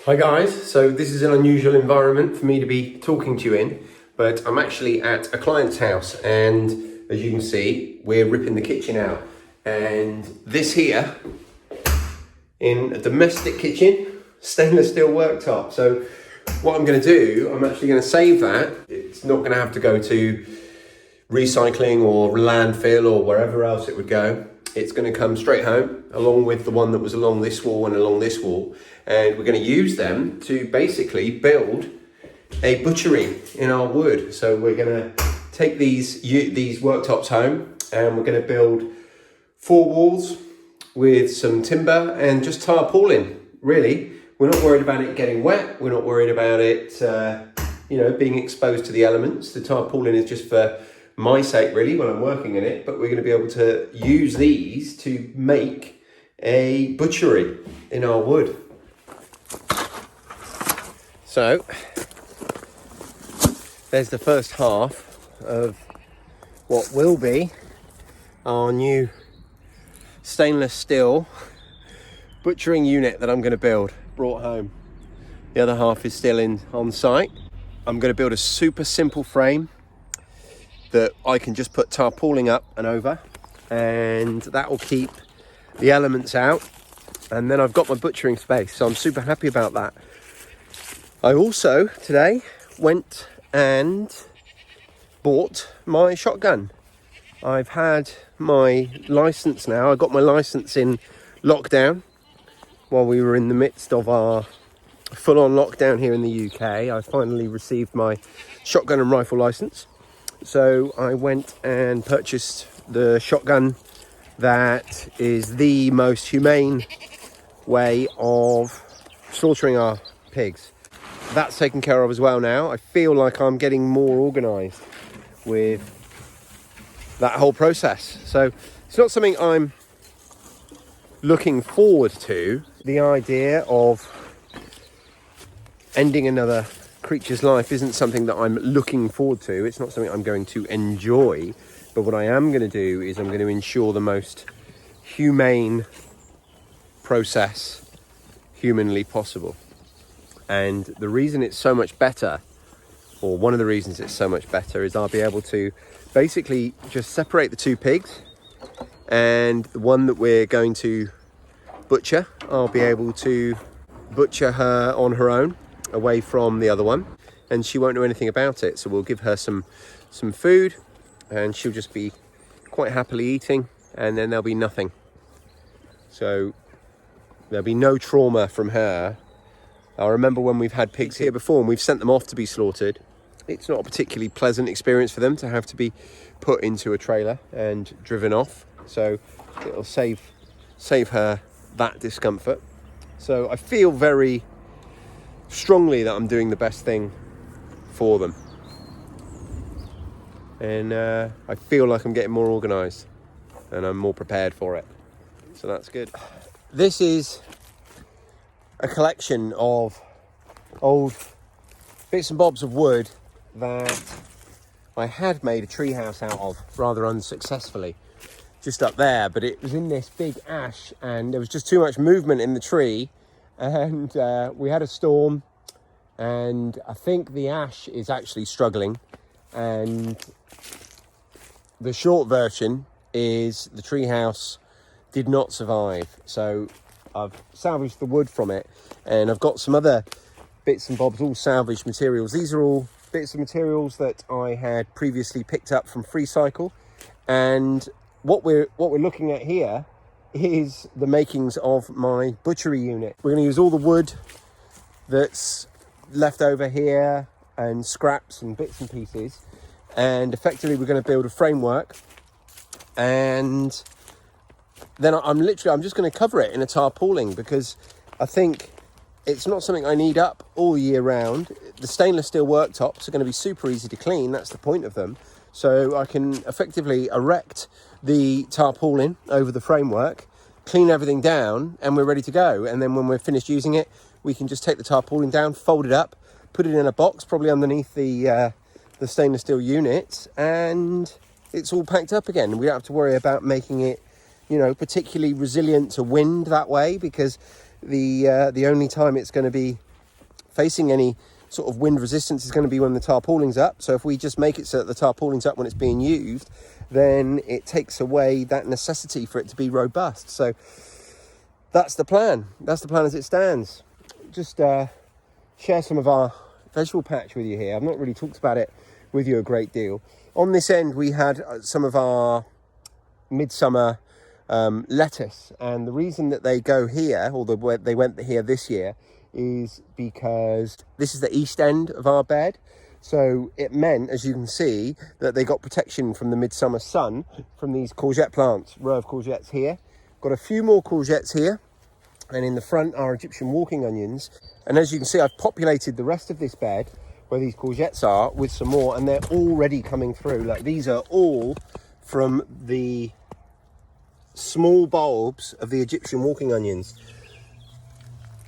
Hi guys, so this is an unusual environment for me to be talking to you in, but I'm actually at a client's house and as you can see, we're ripping the kitchen out. And this here, in a domestic kitchen, stainless steel worktop. So what I'm going to do, I'm actually going to save that. It's not going to have to go to recycling or landfill or wherever else it would go. It's going to come straight home along with the one that was along this wall and along this wall. And we're going to use them to basically build a butchery in our wood. So we're going to take these worktops home and we're going to build 4 walls with some timber and just tarpaulin. Really, we're not worried about it getting wet. We're not worried about it, being exposed to the elements. The tarpaulin is just for my sake, really, when I'm working in it, but we're going to be able to use these to make a butchery in our wood. So, there's the first half of what will be our new stainless steel butchering unit that I'm going to build, brought home. The other half is still on site. I'm going to build a super simple frame that I can just put tarpaulin up and over, and that will keep the elements out. And then I've got my butchering space, so I'm super happy about that. I also today went and bought my shotgun. I've had my license now. I got my license in lockdown while we were in the midst of our full-on lockdown here in the UK. I finally received my shotgun and rifle license. So I went and purchased the shotgun that is the most humane way of slaughtering our pigs. That's taken care of as well now. I feel like I'm getting more organised with that whole process. So it's not something I'm looking forward to. The idea of ending another creature's life isn't something that I'm looking forward to. It's not something I'm going to enjoy, but what I am going to do is I'm going to ensure the most humane process humanly possible. And the reason it's so much better, or one of the reasons it's so much better, is I'll be able to basically just separate the 2 pigs, and the one that we're going to butcher, I'll be able to butcher her on her own, away from the other one, and she won't know anything about it. So we'll give her some food and she'll just be quite happily eating, and then there'll be nothing. So there'll be no trauma from her. I remember when we've had pigs here before and we've sent them off to be slaughtered, it's not a particularly pleasant experience for them to have to be put into a trailer and driven off. So it'll save her that discomfort. So I feel very strongly that I'm doing the best thing for them, and I feel like I'm getting more organised and I'm more prepared for it, so that's good. This is a collection of old bits and bobs of wood that I had made a treehouse out of rather unsuccessfully just up there, but it was in this big ash and there was just too much movement in the tree. And we had a storm, and I think the ash is actually struggling, and the short version is the treehouse did not survive. So I've salvaged the wood from it, and I've got some other bits and bobs, all salvaged materials. These are all bits of materials that I had previously picked up from FreeCycle, and what we're looking at here is the makings of my butchery unit. We're going to use all the wood that's left over here and scraps and bits and pieces, and effectively we're going to build a framework, and then I'm just going to cover it in a tarpaulin, because I think it's not something I need up all year round. The stainless steel worktops are going to be super easy to clean. That's the point of them. So I can effectively erect the tarpaulin over the framework, clean everything down, and we're ready to go. And then when we're finished using it, we can just take the tarpaulin down, fold it up, put it in a box, probably underneath the stainless steel unit, and it's all packed up again. We don't have to worry about making it, particularly resilient to wind that way, because the only time it's going to be facing any sort of wind resistance is going to be when the tarpauling's up. So if we just make it so that the tarpauling's up when it's being used, then it takes away that necessity for it to be robust. So that's the plan. That's the plan as it stands. Just share some of our vegetable patch with you here. I've not really talked about it with you a great deal. On this end, we had some of our midsummer lettuce, and the reason that they go here, or they went here this year, is because this is the east end of our bed. So it meant, as you can see, that they got protection from the midsummer sun from these courgette plants. Row of courgettes here. Got a few more courgettes here, and in the front are Egyptian walking onions. And as you can see, I've populated the rest of this bed where these courgettes are with some more, and they're already coming through. Like, these are all from the small bulbs of the Egyptian walking onions.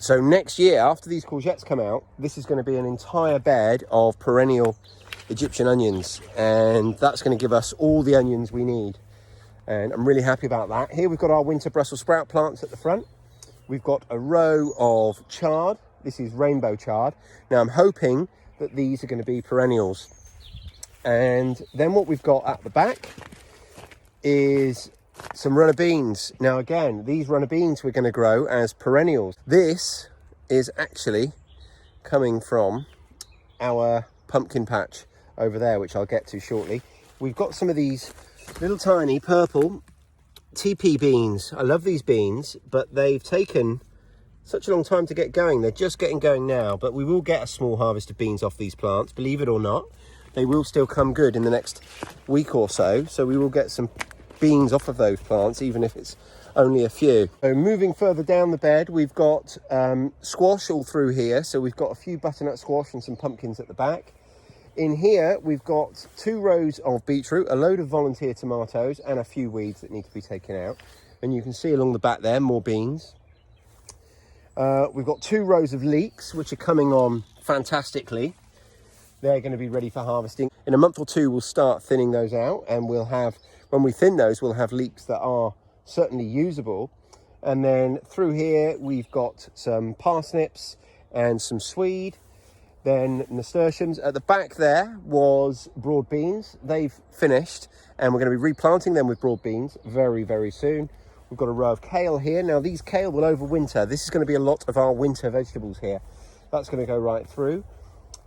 So next year, after these courgettes come out, this is going to be an entire bed of perennial Egyptian onions, and that's going to give us all the onions we need, and I'm really happy about that. Here we've got our winter Brussels sprout plants at the front. We've got a row of chard. This is rainbow chard. Now I'm hoping that these are going to be perennials. And then what we've got at the back is some runner beans. Now again, these runner beans we're going to grow as perennials. This is actually coming from our pumpkin patch over there, which I'll get to shortly. We've got some of these little tiny purple TP beans. I love these beans, but they've taken such a long time to get going. They're just getting going now, but we will get a small harvest of beans off these plants, believe it or not. They will still come good in the next week or so, so we will get some beans off of those plants, even if it's only a few. So moving further down the bed, we've got squash all through here. So we've got a few butternut squash and some pumpkins at the back. In here, we've got 2 rows of beetroot, a load of volunteer tomatoes, and a few weeds that need to be taken out. And you can see along the back there, more beans. We've got 2 rows of leeks, which are coming on fantastically. They're going to be ready for harvesting. In a month or two, we'll start thinning those out, and we'll have, when we thin those, we'll have leeks that are certainly usable. And then through here, we've got some parsnips and some swede, then nasturtiums. At the back there was broad beans. They've finished, and we're going to be replanting them with broad beans very, very soon. We've got a row of kale here. Now these kale will overwinter. This is going to be a lot of our winter vegetables here. That's going to go right through.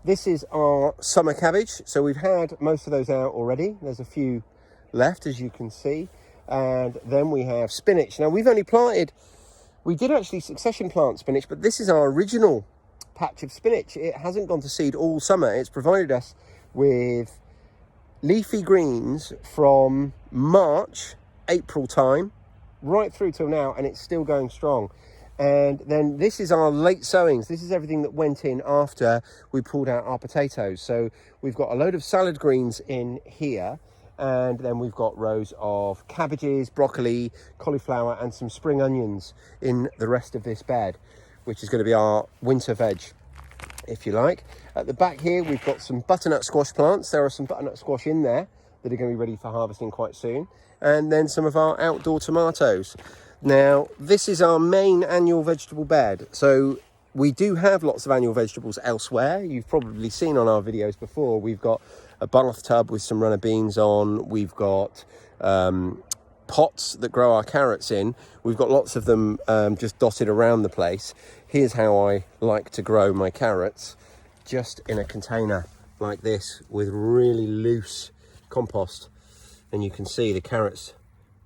This is our summer cabbage. So we've had most of those out already. There's a few left, as you can see. And then we have spinach. Now we've only planted, we did actually succession plant spinach, but this is our original patch of spinach. It hasn't gone to seed all summer. It's provided us with leafy greens from March, April time, right through till now, and it's still going strong. And then this is our late sowings. This is everything that went in after we pulled out our potatoes. So we've got a load of salad greens in here, and then we've got rows of cabbages, broccoli, cauliflower, and some spring onions in the rest of this bed, which is going to be our winter veg, if you like. At the back here, we've got some butternut squash plants. There are some butternut squash in there that are going to be ready for harvesting quite soon. And then some of our outdoor tomatoes. Now, this is our main annual vegetable bed. So we do have lots of annual vegetables elsewhere. You've probably seen on our videos before. We've got a bathtub with some runner beans on. We've got pots that grow our carrots in. We've got lots of them just dotted around the place. Here's how I like to grow my carrots, just in a container like this with really loose compost. And you can see the carrots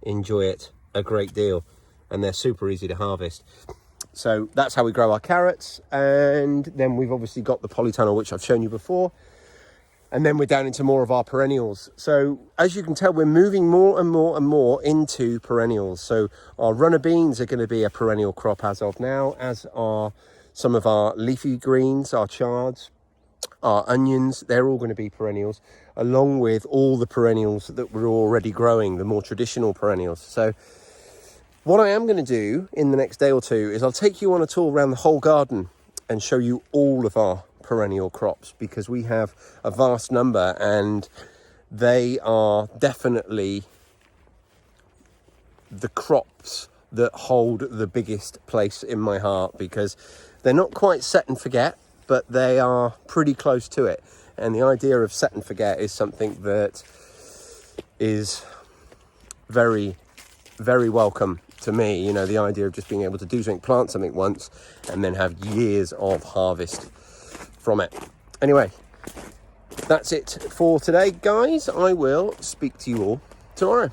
enjoy it a great deal, and they're super easy to harvest. So that's how we grow our carrots. And then we've obviously got the polytunnel, which I've shown you before. And then we're down into more of our perennials. So as you can tell, we're moving more and more and more into perennials. So our runner beans are going to be a perennial crop as of now, as are some of our leafy greens, our chards, our onions. They're all going to be perennials, along with all the perennials that we're already growing, the more traditional perennials. So what I am going to do in the next day or two is I'll take you on a tour around the whole garden and show you all of our perennial crops, because we have a vast number, and they are definitely the crops that hold the biggest place in my heart, because they're not quite set and forget. but they are pretty close to it. And the idea of set and forget is something that is very, very welcome to me. You know, the idea of just being able to do something, plant something once, and then have years of harvest from it. Anyway, that's it for today, guys. I will speak to you all tomorrow.